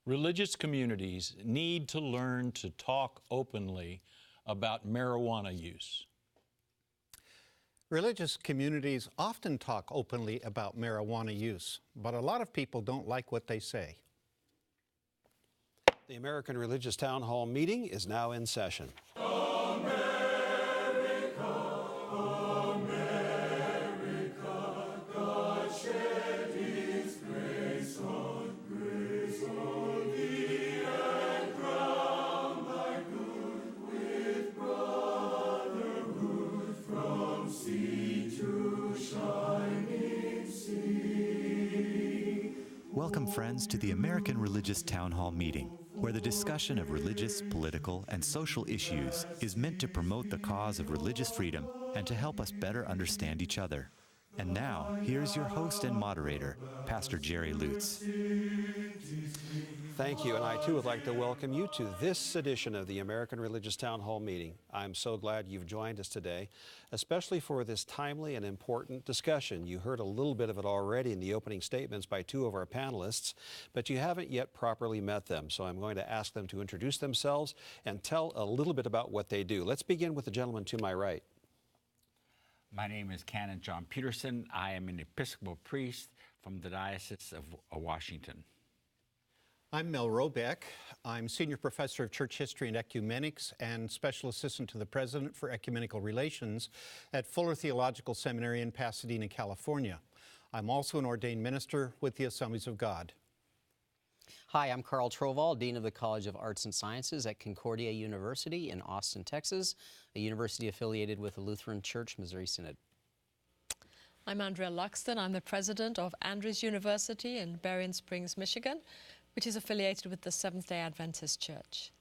Religious communities need to learn to talk openly about marijuana use. Religious communities often talk openly about marijuana use, but a lot of people don't like what they say. The American Religious Town Hall meeting is now in session. Welcome, friends, to the American Religious Town Hall meeting, where the discussion of religious, political, and social issues is meant to promote the cause of religious freedom and to help us better understand each other. And now, here's your host and moderator, Pastor Jerry Lutz. Thank you, and I too would like to welcome you to this edition of the American Religious Town Hall meeting. I'm so glad you've joined us today, especially for this timely and important discussion. You heard a little bit of it already in the opening statements by two of our panelists, but you haven't yet properly met them, so I'm going to ask them to introduce themselves and tell a little bit about what they do. Let's begin with the gentleman to my right. My name is Canon John Peterson. I am an Episcopal priest from the Diocese of Washington. I'm Mel Robeck. I'm Senior Professor of Church History and Ecumenics and Special Assistant to the President for Ecumenical Relations at Fuller Theological Seminary in Pasadena, California. I'm also an ordained minister with the Assemblies of God. Hi, I'm Carl Trovall, Dean of the College of Arts and Sciences at Concordia University in Austin, Texas, a university affiliated with the Lutheran Church Missouri Synod. I'm Andrea Luxton. I'm the president of Andrews University in Berrien Springs, Michigan, which is affiliated with the Seventh-day Adventist Church.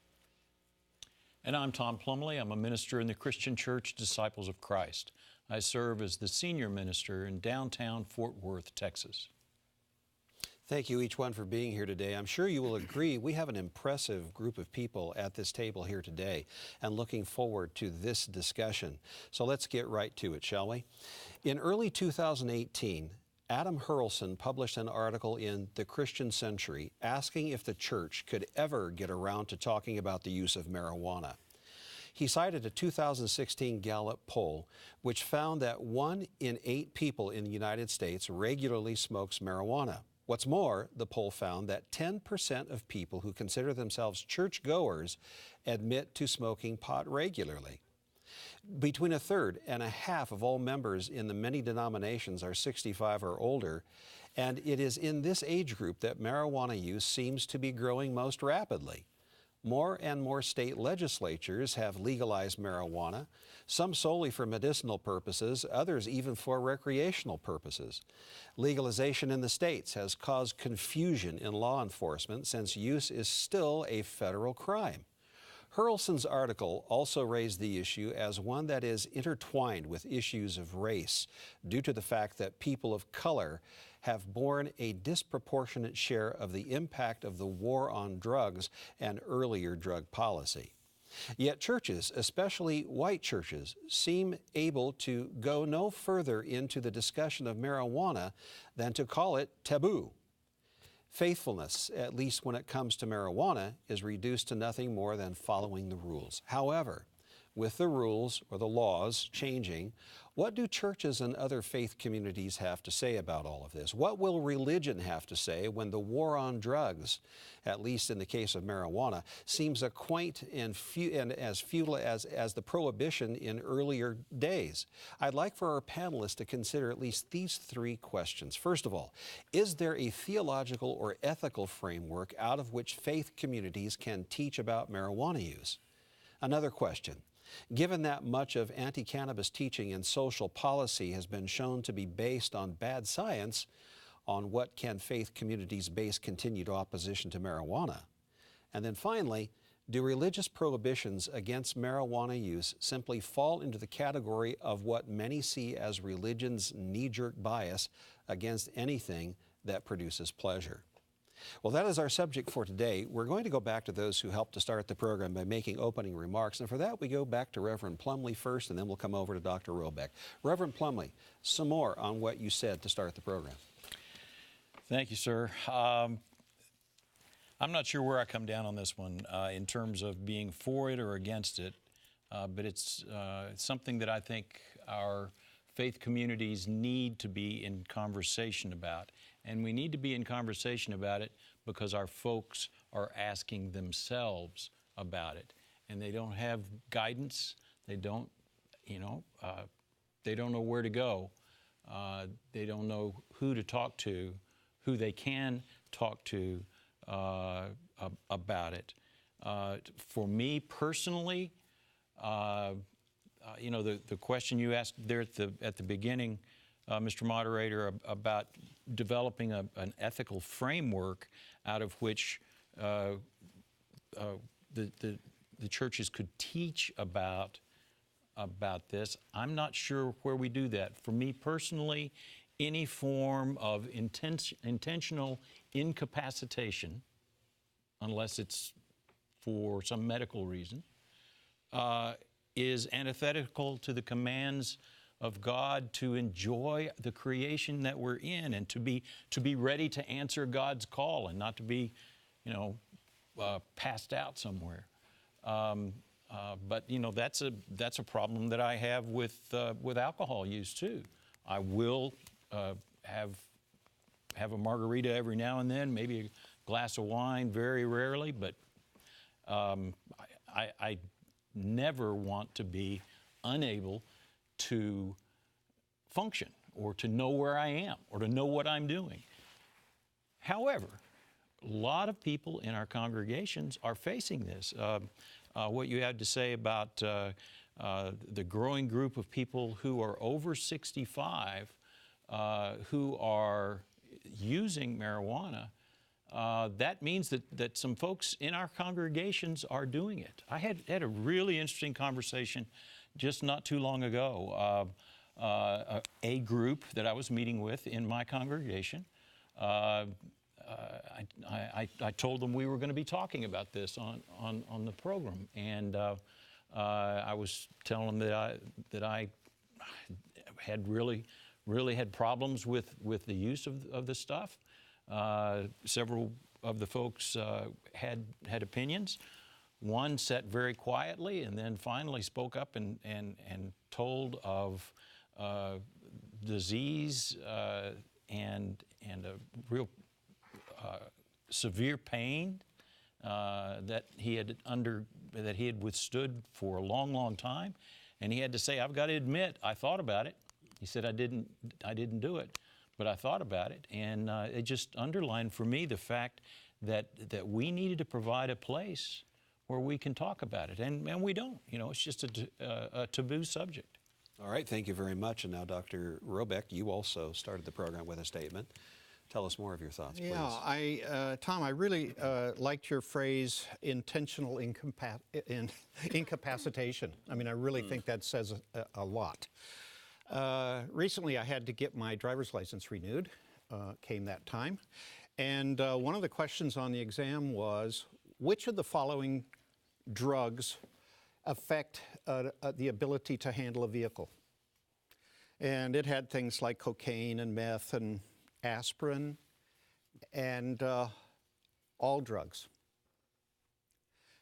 And I'm Tom Plumley. I'm a minister in the Christian Church Disciples of Christ. I serve as the senior minister in downtown Fort Worth, Texas. Thank you each one for being here today. I'm sure you will agree we have an impressive group of people at this table here today and looking forward to this discussion. So let's get right to it, shall we? In early 2018, Adam Hurlson published an article in The Christian Century asking if the church could ever get around to talking about the use of marijuana. He cited a 2016 Gallup poll which found that 1 in 8 people in the United States regularly smokes marijuana. What's more, the poll found that 10% of people who consider themselves churchgoers admit to smoking pot regularly. Between a third and a half of all members in the many denominations are 65 or older, and it is in this age group that marijuana use seems to be growing most rapidly. More and more state legislatures have legalized marijuana, some solely for medicinal purposes, others even for recreational purposes. Legalization in the states has caused confusion in law enforcement since use is still a federal crime. Hurlson's article also raised the issue as one that is intertwined with issues of race due to the fact that people of color have borne a disproportionate share of the impact of the war on drugs and earlier drug policy. Yet churches, especially white churches, seem able to go no further into the discussion of marijuana than to call it taboo. Faithfulness, at least when it comes to marijuana, is reduced to nothing more than following the rules. However, with the rules or the laws changing, what do churches and other faith communities have to say about all of this? What will religion have to say when the war on drugs, at least in the case of marijuana, seems as quaint and as futile as the prohibition in earlier days? I'd like for our panelists to consider at least these 3 questions. First of all, is there a theological or ethical framework out of which faith communities can teach about marijuana use? Another question. Given that much of anti-cannabis teaching and social policy has been shown to be based on bad science, on what can faith communities base continued opposition to marijuana? And then finally, do religious prohibitions against marijuana use simply fall into the category of what many see as religion's knee-jerk bias against anything that produces pleasure? Well, that is our subject for today. We're going to go back to those who helped to start the program by making opening remarks. And for that, we go back to Reverend Plumley first, and then we'll come over to Dr. Robeck. Reverend Plumley, some more on what you said to start the program. Thank you, sir. I'm not sure where I come down on this one in terms of being for it or against it, but it's something that I think our faith communities need to be in conversation about. And we need to be in conversation about it because our folks are asking themselves about it. And they don't have guidance. They don't, they don't know where to go. They don't know who to talk to, who they can talk to about it. For me personally, the question you asked there at the beginning, Mr. Moderator, about developing an ethical framework out of which the churches could teach about this. I'm not sure where we do that. For me personally, any form of intentional incapacitation, unless it's for some medical reason, is antithetical to the commands of God to enjoy the creation that we're in and to be ready to answer God's call and not to be, passed out somewhere. But that's a problem that I have with alcohol use too. I will have a margarita every now and then, maybe a glass of wine very rarely, but I never want to be unable to function or to know where I am or to know what I'm doing. However, a lot of people in our congregations are facing this. What you had to say about the growing group of people who are over 65 who are using marijuana, that means that some folks in our congregations are doing it. I had a really interesting conversation just not too long ago. A group that I was meeting with in my congregation, I told them we were going to be talking about this on the program, and I was telling them that I had really had problems with the use of the stuff. Several of the folks had opinions. One sat very quietly and then finally spoke up and told of disease and a real severe pain that he had withstood for a long time, and he had to say, "I've got to admit, I thought about it." He said, "I didn't do it, but I thought about it," and it just underlined for me the fact that we needed to provide a place where we can talk about it, and we don't. It's just a taboo subject. All right, thank you very much. And now, Dr. Robeck, you also started the program with a statement. Tell us more of your thoughts, please. Yeah, Tom, I really liked your phrase, intentional incapacitation. I mean, I really think that says a lot. Recently, I had to get my driver's license renewed, came that time. And one of the questions on the exam was, which of the following drugs affect the ability to handle a vehicle? And it had things like cocaine and meth and aspirin and all drugs.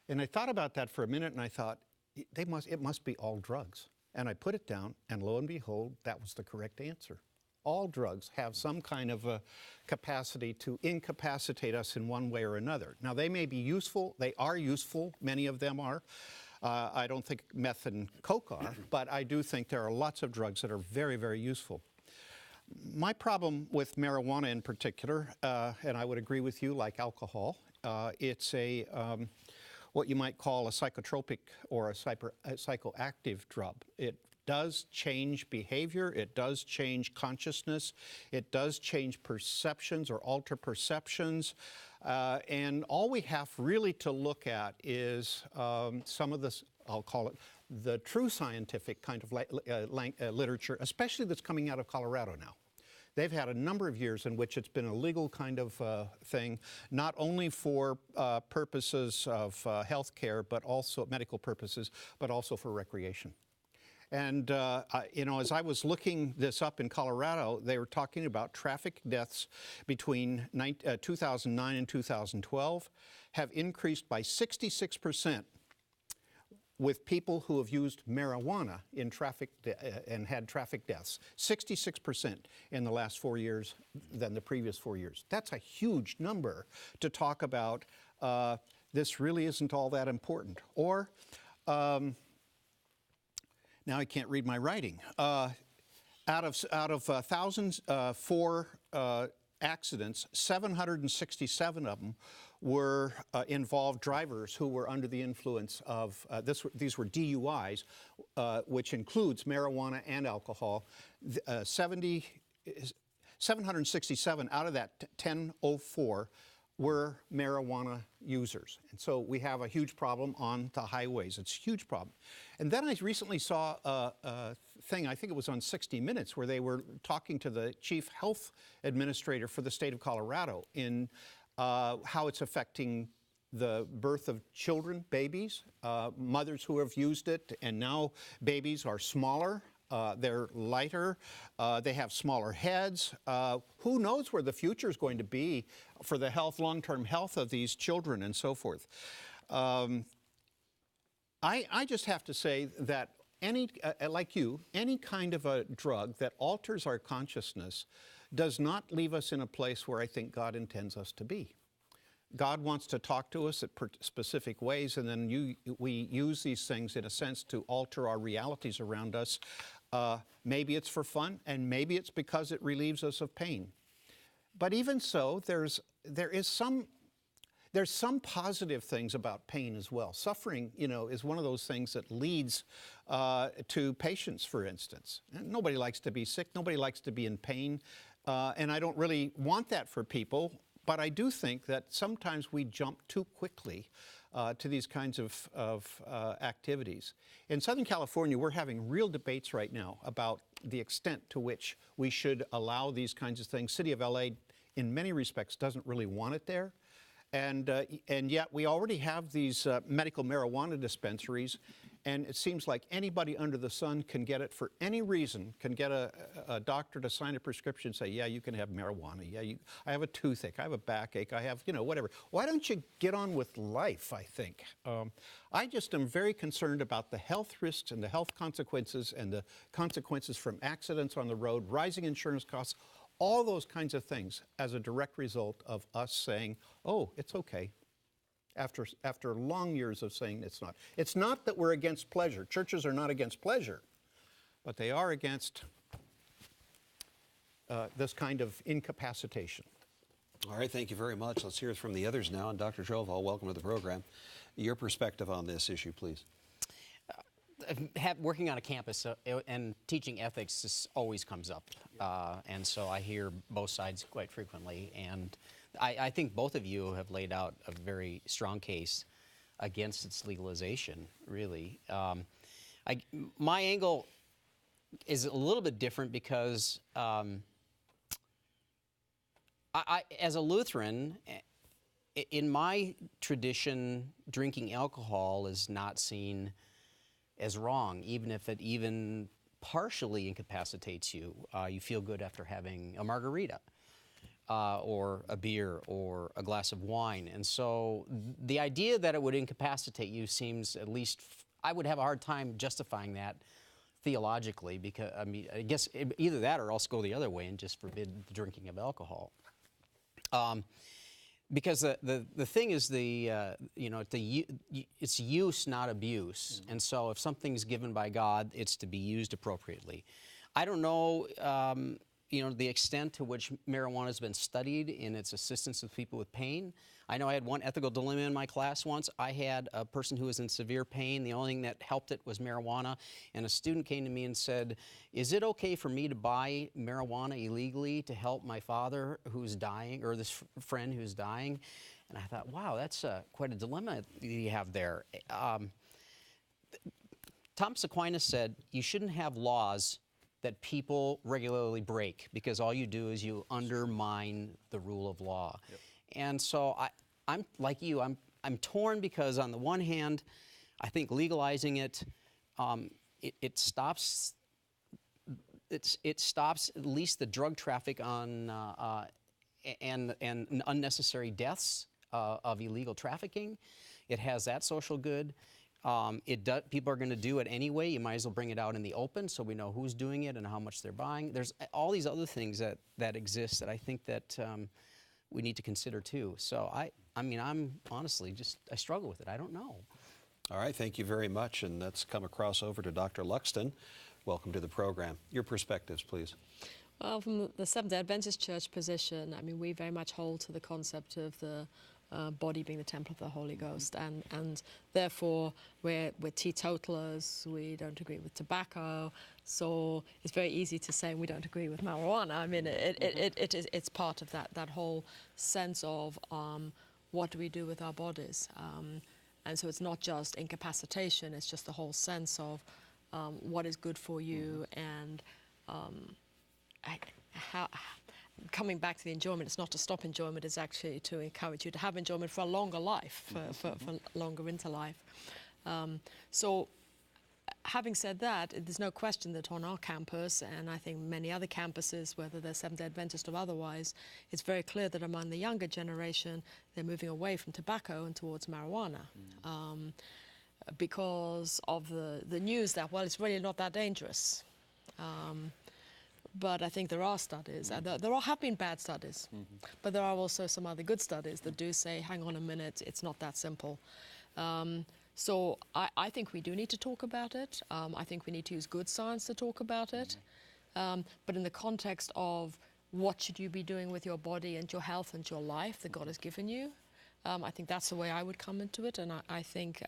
And I thought about that for a minute, and I thought, it must be all drugs. And I put it down, and lo and behold, that was the correct answer. All drugs have some kind of a capacity to incapacitate us in one way or another. Now, they may be useful. They are useful. Many of them are. I don't think meth and coke are, but I do think there are lots of drugs that are very, very useful. My problem with marijuana in particular, and I would agree with you, like alcohol, it's what you might call a psychotropic or a psychoactive drug. It does change behavior, it does change consciousness, it does change perceptions or alter perceptions, and all we have really to look at is some of this, I'll call it, the true scientific kind of literature, especially that's coming out of Colorado now. They've had a number of years in which it's been a legal kind of thing, not only for purposes of health care, but also medical purposes, but also for recreation. And, as I was looking this up in Colorado, they were talking about traffic deaths between 2009 and 2012 have increased by 66% with people who have used marijuana in traffic and had traffic deaths. 66% in the last 4 years than the previous 4 years. That's a huge number to talk about. This really isn't all that important. Or, now I can't read my writing. Out of 1,004 accidents, 767 of them were involved drivers who were under the influence of, these were DUIs, which includes marijuana and alcohol. 767 out of that 1,004 were marijuana users. And so we have a huge problem on the highways. It's a huge problem. And then I recently saw a thing, I think it was on 60 Minutes, where they were talking to the chief health administrator for the state of Colorado in how it's affecting the birth of children, babies, mothers who have used it, and now babies are smaller. They're lighter, they have smaller heads. Who knows where the future is going to be for the long-term health of these children and so forth. I just have to say that like you, any kind of a drug that alters our consciousness does not leave us in a place where I think God intends us to be. God wants to talk to us at specific ways, and then we use these things in a sense to alter our realities around us. Maybe it's for fun, and maybe it's because it relieves us of pain. But even so, there's some positive things about pain as well. Suffering, is one of those things that leads to patience, for instance. And nobody likes to be sick. Nobody likes to be in pain. And I don't really want that for people. But I do think that sometimes we jump too quickly to these kinds of activities. In Southern California, we're having real debates right now about the extent to which we should allow these kinds of things. City of LA, in many respects, doesn't really want it there. And yet we already have these medical marijuana dispensaries, and it seems like anybody under the sun can get it for any reason, can get a doctor to sign a prescription and say, yeah, you can have marijuana. Yeah, I have a toothache, I have a backache, I have, whatever. Why don't you get on with life, I think. I just am very concerned about the health risks and the health consequences and the consequences from accidents on the road, rising insurance costs, all those kinds of things as a direct result of us saying, oh, it's okay. After long years of saying it's not. It's not that we're against pleasure. Churches are not against pleasure, but they are against this kind of incapacitation. All right, thank you very much. Let's hear it from the others now. And Dr. Trovall, welcome to the program. Your perspective on this issue, please. Working on a campus and teaching ethics just always comes up. And so I hear both sides quite frequently. And I think both of you have laid out a very strong case against its legalization, really. My angle is a little bit different because as a Lutheran, in my tradition, drinking alcohol is not seen as wrong, even if it even partially incapacitates you. You feel good after having a margarita. Or a beer or a glass of wine. And so the idea that it would incapacitate you seems, at least, I would have a hard time justifying that theologically, because, I guess either that or else go the other way and just forbid the drinking of alcohol. Because the thing is it's use, not abuse. And so if something's given by God, it's to be used appropriately. I don't know, the extent to which marijuana has been studied in its assistance with people with pain. I know I had one ethical dilemma in my class once. I had a person who was in severe pain. The only thing that helped it was marijuana. And a student came to me and said, is it okay for me to buy marijuana illegally to help my father who's dying, or this friend who's dying? And I thought, wow, that's quite a dilemma you have there. Thomas Aquinas said, you shouldn't have laws that people regularly break, because all you do is you undermine the rule of law. Yep. And so I'm like you, I'm torn, because on the one hand, I think legalizing it it stops. It stops at least the drug traffic on and unnecessary deaths of illegal trafficking. It has that social good. People are going to do it anyway. You might as well bring it out in the open so we know who's doing it and how much they're buying. There's all these other things that exist that I think that we need to consider too. So I mean, I'm honestly I struggle with it. I don't know. All right, thank you very much. And let's come across over to Dr. Luxton. Welcome to the program. Your perspectives, please. Well, from the Seventh-day Adventist Church position, I mean, we very much hold to the concept of the body being the temple of the Holy Ghost, and therefore we're teetotalers. We don't agree with tobacco, so it's very easy to say we don't agree with marijuana. I mean, it's part of that whole sense of what do we do with our bodies, and so it's not just incapacitation; it's just the whole sense of what is good for you and how. Coming back to the enjoyment, it's not to stop enjoyment, it's actually to encourage you to have enjoyment for a longer life, for longer into life. So having said that, there's no question that on our campus, and I think many other campuses, whether they're Seventh-day Adventist or otherwise, it's very clear that among the younger generation, they're moving away from tobacco and towards marijuana. Because of the news that, well, it's really not that dangerous. But I think there are studies, and there have been bad studies, but there are also some other good studies that do say, hang on a minute, it's not that simple. So I think we do need to talk about it. I think we need to use good science to talk about it. But in the context of what should you be doing with your body and your health and your life that God has given you, I think that's the way I would come into it. And I think,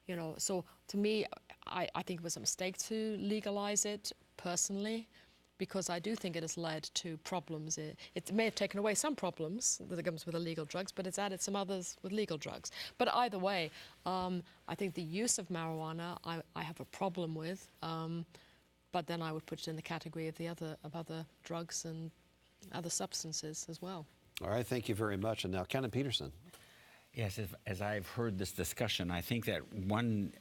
you know, so to me, I think it was a mistake to legalize it personally, because I do think it has led to problems. It may have taken away some problems that comes with illegal drugs, but it's added some others with legal drugs. But either way, I think the use of marijuana, I have a problem with, but then I would put it in the category of other drugs and other substances as well. All right, thank you very much. And now, Kenneth Peterson. Yes, as I've heard this discussion, I think that one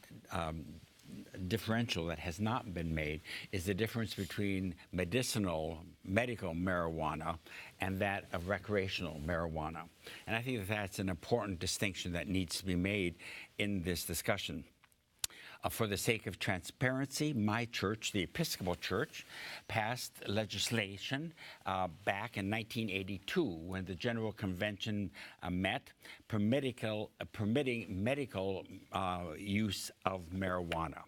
differential that has not been made is the difference between medical marijuana and that of recreational marijuana. And I think that that's an important distinction that needs to be made in this discussion. For the sake of transparency, my church, the Episcopal Church, passed legislation back in 1982 when the General Convention met, permitting medical use of marijuana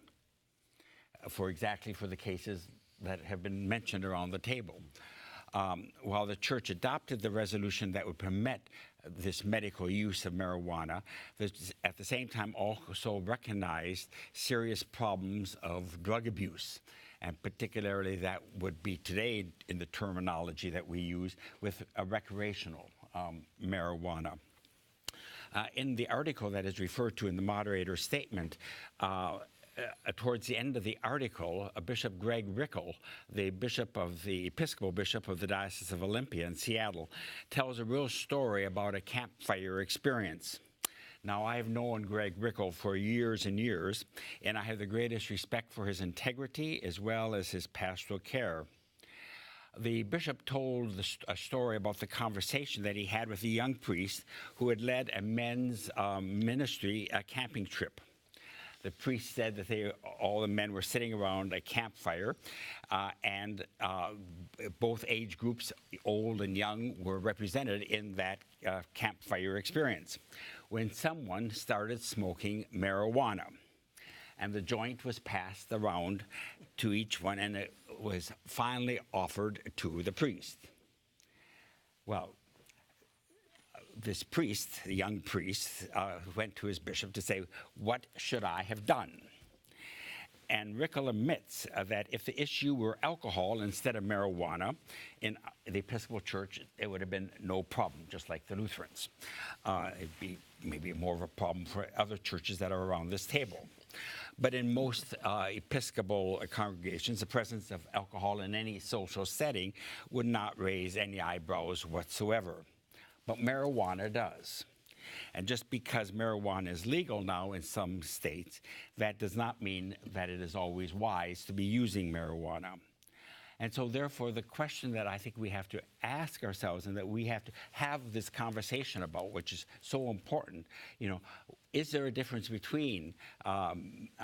for the cases that have been mentioned around the table. While the church adopted the resolution that would permit this medical use of marijuana, at the same time also recognized serious problems of drug abuse, and particularly that would be today in the terminology that we use with recreational marijuana. In the article that is referred to in the moderator's statement, towards the end of the article, Bishop Greg Rickel, the Episcopal bishop of the Diocese of Olympia in Seattle, tells a real story about a campfire experience. Now, I have known Greg Rickel for years and years, and I have the greatest respect for his integrity as well as his pastoral care. The bishop told a story about the conversation that he had with a young priest who had led a men's ministry camping trip. The priest said that all the men were sitting around a campfire, and both age groups, old and young, were represented in that campfire experience, when someone started smoking marijuana. And the joint was passed around to each one, and it was finally offered to the priest. Well, this priest, the young priest, went to his bishop to say, what should I have done? And Rickel admits that if the issue were alcohol instead of marijuana, in the Episcopal Church, it would have been no problem, just like the Lutherans. It'd be maybe more of a problem for other churches that are around this table. But in most Episcopal congregations, the presence of alcohol in any social setting would not raise any eyebrows whatsoever. But marijuana does. And just because marijuana is legal now in some states, that does not mean that it is always wise to be using marijuana. And so therefore, the question that I think we have to ask ourselves and that we have to have this conversation about, which is so important, is there a difference between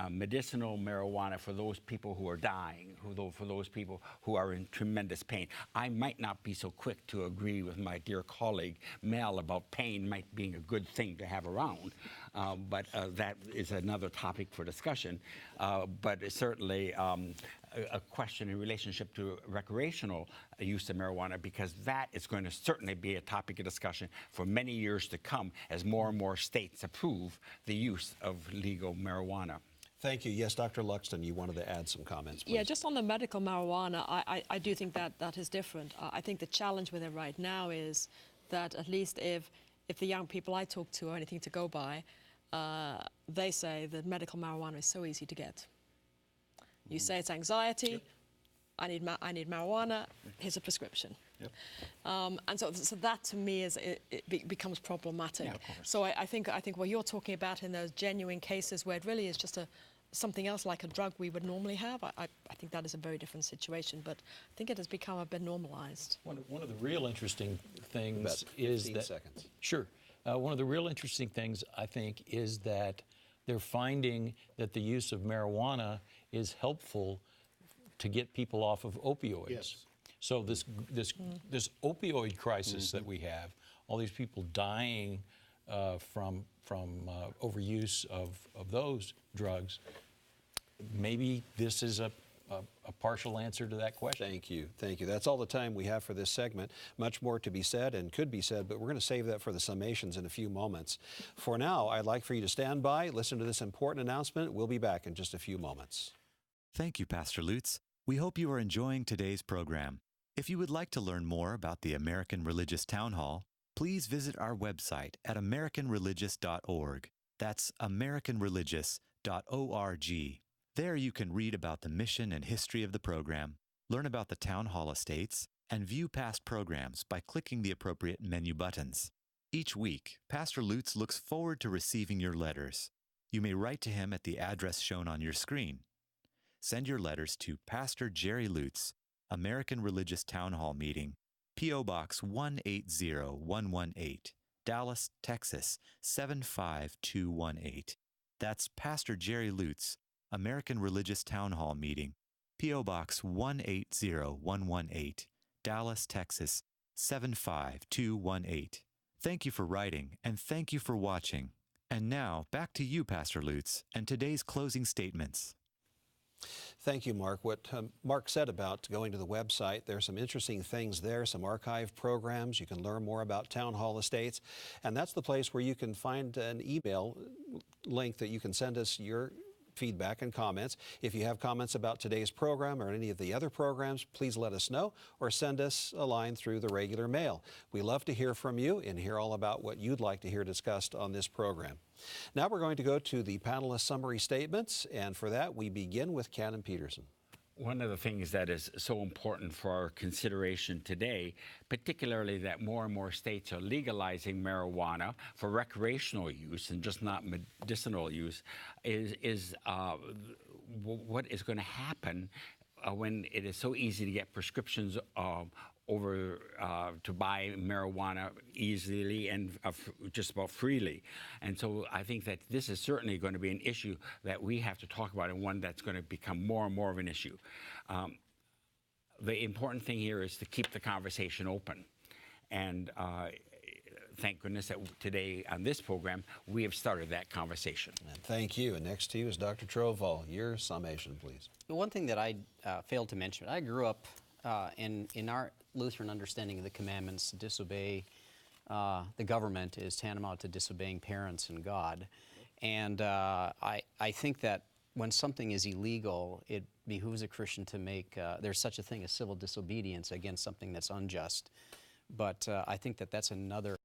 medicinal marijuana for those people who are dying, for those people who are in tremendous pain? I might not be so quick to agree with my dear colleague Mel about pain might being a good thing to have around, but that is another topic for discussion. But it's certainly a question in relationship to recreational use of marijuana, because that is going to certainly be a topic of discussion for many years to come as more and more states approve the use of legal marijuana. Thank you. Yes, Dr. Luxton, you wanted to add some comments, please. Yeah, just on the medical marijuana, I do think that is different. I think the challenge with it right now is that at least if the young people I talk to are anything to go by, they say that medical marijuana is so easy to get. You say it's anxiety, yep. I need marijuana, here's a prescription. Yep. And so that to me it becomes problematic. Yeah, so I think what you're talking about in those genuine cases where it really is just something else like a drug we would normally have, I think that is a very different situation, but I think it has become a bit normalized. One of the real interesting things About is 15 that... seconds. Sure. One of the real interesting things, I think, is that they're finding that the use of marijuana is helpful to get people off of opioids. Yes. So this opioid crisis that we have, all these people dying from overuse of those drugs, maybe this is a partial answer to that question. Thank you. Thank you. That's all the time we have for this segment. Much more to be said and could be said, but we're going to save that for the summations in a few moments. For now, I'd like for you to stand by, listen to this important announcement. We'll be back in just a few moments. Thank you, Pastor Lutz. We hope you are enjoying today's program. If you would like to learn more about the American Religious Town Hall, please visit our website at americanreligious.org. That's americanreligious.org. There you can read about the mission and history of the program, learn about the Town Hall estates, and view past programs by clicking the appropriate menu buttons. Each week, Pastor Lutz looks forward to receiving your letters. You may write to him at the address shown on your screen. Send your letters to Pastor Jerry Lutz, American Religious Town Hall Meeting, P.O. Box 180118, Dallas, Texas 75218. That's Pastor Jerry Lutz, American Religious Town Hall Meeting, P.O. Box 180118, Dallas, Texas 75218. Thank you for writing, and thank you for watching. And now, back to you, Pastor Lutz, and today's closing statements. Thank you, Mark. What Mark said about going to the website, there are some interesting things there, some archive programs. You can learn more about Town Hall Estates, and that's the place where you can find an email link that you can send us your feedback and comments. If you have comments about today's program or any of the other programs, please let us know or send us a line through the regular mail. We love to hear from you and hear all about what you'd like to hear discussed on this program. Now we're going to go to the panelist summary statements, and for that we begin with Canon Peterson. One of the things that is so important for our consideration today, particularly that more and more states are legalizing marijuana for recreational use and just not medicinal use, is what is going to happen when it is so easy to get prescriptions to buy marijuana easily and just about freely. And so I think that this is certainly going to be an issue that we have to talk about, and one that's going to become more and more of an issue. The important thing here is to keep the conversation open. And thank goodness that today on this program, we have started that conversation. And thank you. And next to you is Dr. Trovall. Your summation, please. The one thing that I failed to mention, I grew up in our Lutheran understanding of the commandments, to disobey the government is tantamount to disobeying parents and God. And I think that when something is illegal, it behooves a Christian to make, there's such a thing as civil disobedience against something that's unjust. But I think that that's another